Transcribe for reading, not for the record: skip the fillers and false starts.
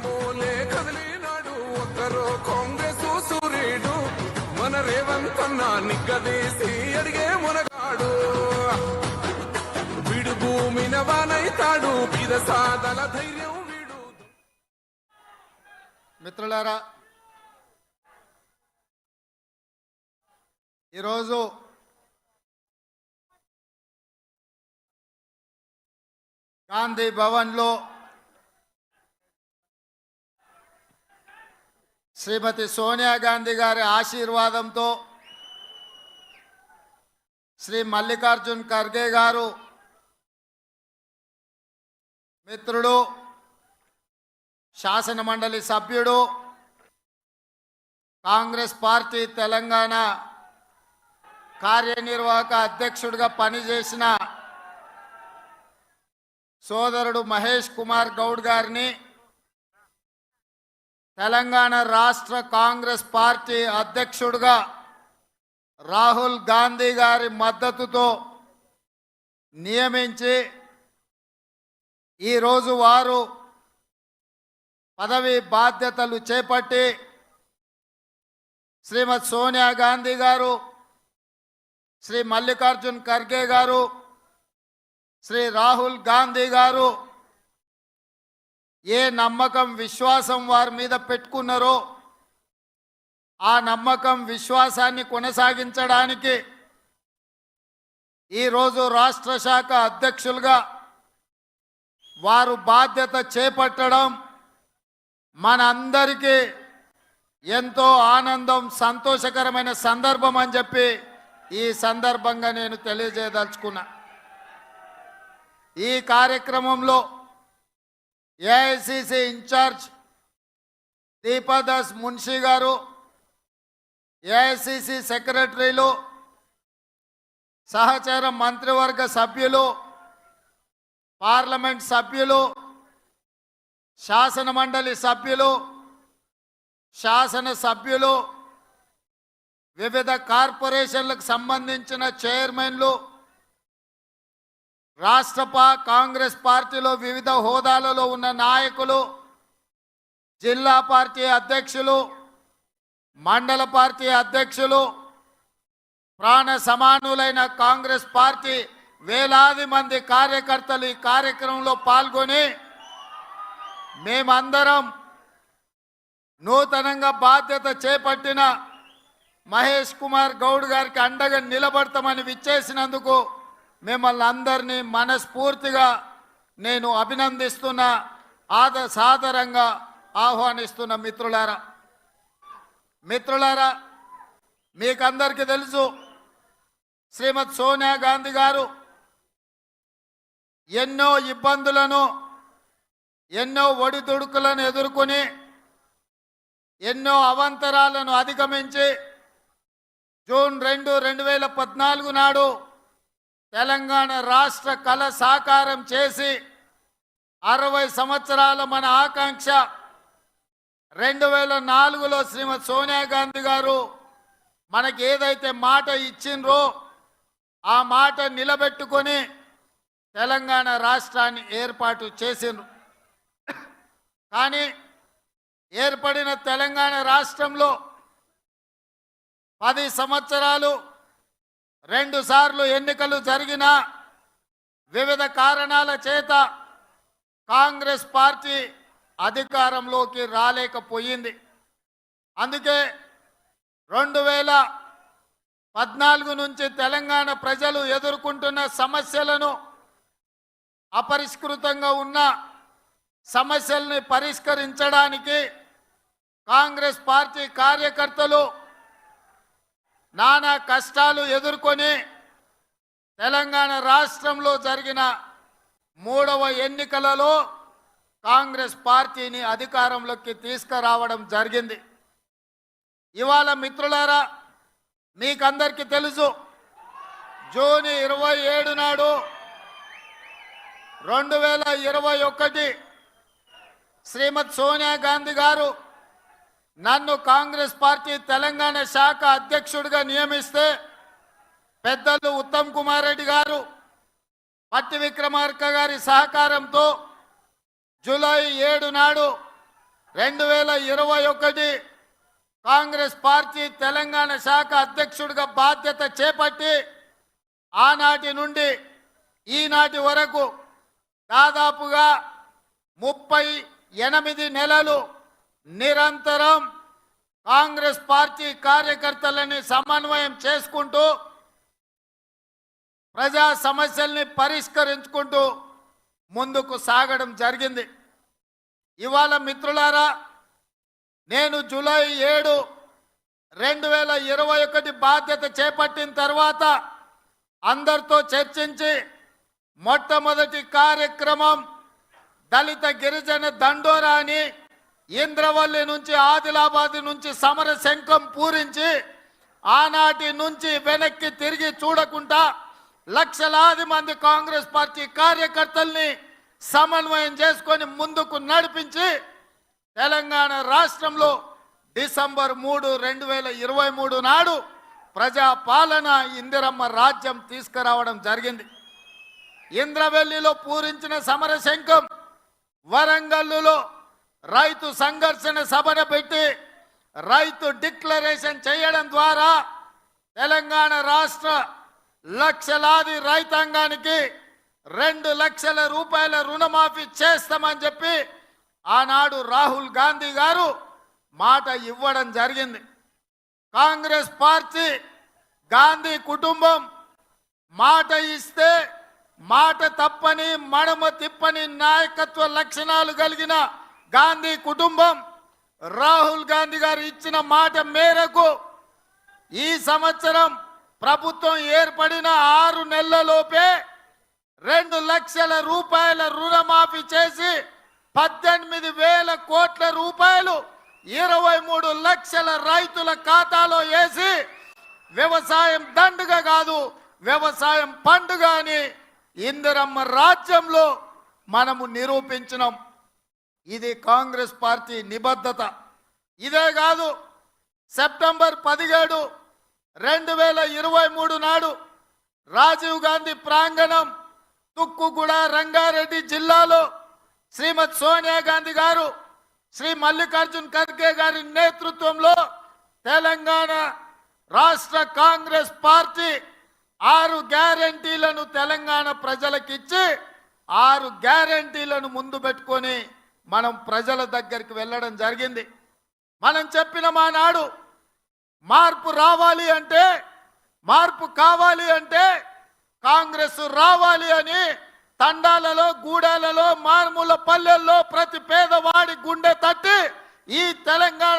మేఘమూలే కదిలినాడు ఒక్కరో కాంగ్రెస్ సూర్యుడు మన రేవంత్ అన్న నిగ్గదీసి అడిగే మునగాడు వీడు భూమిన వానైతాడు బీద సాదల ధైర్యం వీడు. మిత్రులారా, ఈరోజు గాంధీ భవన్లో శ్రీమతి సోనియా గాంధీ గారి ఆశీర్వాదంతో శ్రీ మల్లికార్జున్ ఖర్గే గారు మిత్రుడు, శాసన మండలి సభ్యుడు, కాంగ్రెస్ పార్టీ తెలంగాణ కార్యనిర్వాహక అధ్యక్షుడిగా పనిచేసిన సోదరుడు మహేష్ కుమార్ గౌడ్ గారిని, తెలంగాణ రాష్ట్ర కాంగ్రెస్ పార్టీ అధ్యక్షుడిగా రాహుల్ గాంధీ గారి మద్దతుతో నియమించి ఈరోజు వారు పదవి బాధ్యతలు చేపట్టి శ్రీమతి సోనియా గాంధీ గారు, శ్రీ మల్లికార్జున్ ఖర్గే గారు, శ్రీ రాహుల్ గాంధీ గారు ఏ నమ్మకం విశ్వాసం వారి మీద పెట్టుకున్నారో ఆ నమ్మకం విశ్వాసాన్ని కొనసాగించడానికి ఈరోజు రాష్ట్ర శాఖ అధ్యక్షులుగా వారు బాధ్యత చేపట్టడం మనందరికీ ఎంతో ఆనందం, సంతోషకరమైన సందర్భం అని చెప్పి ఈ సందర్భంగా నేను తెలియజేయదలుచుకున్నా. ఈ కార్యక్రమంలో ఏఐసిసి ఇన్ఛార్జ్ దీపాదాస్ మున్షి గారు, ఏఐసిసి సెక్రటరీలు, సహచర మంత్రివర్గ సభ్యులు, పార్లమెంట్ సభ్యులు, శాసన మండలి సభ్యులు, శాసన సభ్యులు, వివిధ కార్పొరేషన్లకు సంబంధించిన చైర్మన్లు, రాష్ట్ర కాంగ్రెస్ పార్టీలో వివిధ హోదాలలో ఉన్న నాయకులు, జిల్లా పార్టీ అధ్యక్షులు, మండల పార్టీ అధ్యక్షులు, ప్రాణ సమానులైన కాంగ్రెస్ పార్టీ వేలాది మంది కార్యకర్తలు ఈ కార్యక్రమంలో పాల్గొని మేమందరం నూతనంగా బాధ్యత చేపట్టిన మహేష్ కుమార్ గౌడ్ గారికి అండగా నిలబడతామని విచ్చేసినందుకు మిమ్మల్ని అందరినీ మనస్ఫూర్తిగా నేను అభినందిస్తున్నా, సాదరంగా ఆహ్వానిస్తున్న మిత్రులారా, మీకందరికీ తెలుసు శ్రీమతి సోనియా గాంధీ గారు ఎన్నో ఇబ్బందులను, ఎన్నో ఒడిదుడుకులను ఎదుర్కొని ఎన్నో అవాంతరాలను అధిగమించి జూన్ 2, 2014 నాడు తెలంగాణ రాష్ట్ర కళ సాకారం చేసి 60 సంవత్సరాల మన ఆకాంక్ష 2004లో శ్రీమతి సోనియా గాంధీ గారు మనకి ఏదైతే మాట ఇచ్చిండ్రో ఆ మాట నిలబెట్టుకొని తెలంగాణ రాష్ట్రాన్ని ఏర్పాటు చేసిండ్రు. కానీ ఏర్పడిన తెలంగాణ రాష్ట్రంలో 10 సంవత్సరాలు 2 సార్లు ఎన్నికలు జరిగిన వివిధ కారణాల చేత కాంగ్రెస్ పార్టీ అధికారంలోకి రాలేకపోయింది. అందుకే 2014 నుంచి తెలంగాణ ప్రజలు ఎదుర్కొంటున్న సమస్యలను, అపరిష్కృతంగా ఉన్న సమస్యల్ని పరిష్కరించడానికి కాంగ్రెస్ పార్టీ కార్యకర్తలు నానా కష్టాలు ఎదుర్కొని తెలంగాణ రాష్ట్రంలో జరిగిన 3వ ఎన్నికలలో కాంగ్రెస్ పార్టీని అధికారంలోకి తీసుకురావడం జరిగింది. ఇవాళ మిత్రులారా, మీకందరికీ తెలుసు జూన్ 27 నాడు 2021 శ్రీమతి సోనియా గాంధీ గారు నన్ను కాంగ్రెస్ పార్టీ తెలంగాణ శాఖ అధ్యక్షుడిగా నియమిస్తే పెద్దలు ఉత్తమ్ కుమార్ రెడ్డి గారు, పట్టి విక్రమార్క గారి సహకారంతో జూలై 7 నాడు 2021 కాంగ్రెస్ పార్టీ తెలంగాణ శాఖ అధ్యక్షుడిగా బాధ్యత చేపట్టి ఆనాటి నుండి ఈనాటి వరకు దాదాపుగా 38 నెలలు నిరంతరం కాంగ్రెస్ పార్టీ కార్యకర్తలని సమన్వయం చేసుకుంటూ ప్రజా సమస్యల్ని పరిష్కరించుకుంటూ ముందుకు సాగడం జరిగింది. ఇవాళ మిత్రులారా, నేను జూలై 7, 2021 బాధ్యత చేపట్టిన తర్వాత అందరితో చర్చించి మొట్టమొదటి కార్యక్రమం దళిత గిరిజన దండోరా అని ఇంద్రవల్లి నుంచి ఆదిలాబాద్ నుంచి సమర శంఖం పూరించి ఆనాటి నుంచి వెనక్కి తిరిగి చూడకుండా లక్షలాది మంది కాంగ్రెస్ పార్టీ కార్యకర్తల్ని సమన్వయం చేసుకొని ముందుకు నడిపించి తెలంగాణ రాష్ట్రంలో డిసెంబర్ 3, 2023 నాడు ప్రజాపాలన ఇందిరమ్మ రాజ్యం తీసుకురావడం జరిగింది. ఇంద్రవెల్లిలో పూరించిన సమర శంఖం, వరంగల్లులో రైతు సంఘర్షణ సభను పెట్టి రైతు డిక్లరేషన్ చేయడం ద్వారా తెలంగాణ రాష్ట్ర లక్షలాది రైతాంగానికి 2 లక్షల రూపాయల రుణమాఫీ చేస్తామని చెప్పి ఆనాడు రాహుల్ గాంధీ గారు మాట ఇవ్వడం జరిగింది. కాంగ్రెస్ పార్టీ, గాంధీ కుటుంబం మాట ఇస్తే మాట తప్పని మడమ తిప్పని నాయకత్వ లక్షణాలు కలిగిన గాంధీ కుటుంబం రాహుల్ గాంధీ గారు ఇచ్చిన మాట మేరకు ఈ సంవత్సరం ప్రభుత్వం ఏర్పడిన 6 నెలలలోపే 2 లక్షల రూపాయల రుణమాఫీ చేసి 18,000 కోట్ల రూపాయలు 23 లక్షల రైతుల ఖాతాలో వేసి వ్యవసాయం దండుగ కాదు, వ్యవసాయం పండుగ అని ఇందిరమ్మ రాజ్యంలో మనము నిరూపించినాం. ఇది కాంగ్రెస్ పార్టీ నిబద్ధత. ఇదే కాదు, సెప్టెంబర్ 17, 2023 నాడు రాజీవ్ గాంధీ ప్రాంగణం తుక్కుగూడ రంగారెడ్డి జిల్లాలో శ్రీమతి సోనియా గాంధీ గారు, శ్రీ మల్లికార్జున్ ఖర్గే గారి నేతృత్వంలో తెలంగాణ రాష్ట్ర కాంగ్రెస్ పార్టీ 6 గ్యారెంటీలను తెలంగాణ ప్రజలకిచ్చి 6 గ్యారెంటీలను ముందు పెట్టుకొని మనం ప్రజల దగ్గరికి వెళ్ళడం జరిగింది. మనం చెప్పిన మానాడు మార్పు రావాలి అంటే, మార్పు కావాలి అంటే కాంగ్రెస్ రావాలి అని తండాలలో, గూడాలలో, మారుమూల పల్లెల్లో ప్రతి పేదవాడి గుండె తట్టి ఈ తెలంగాణ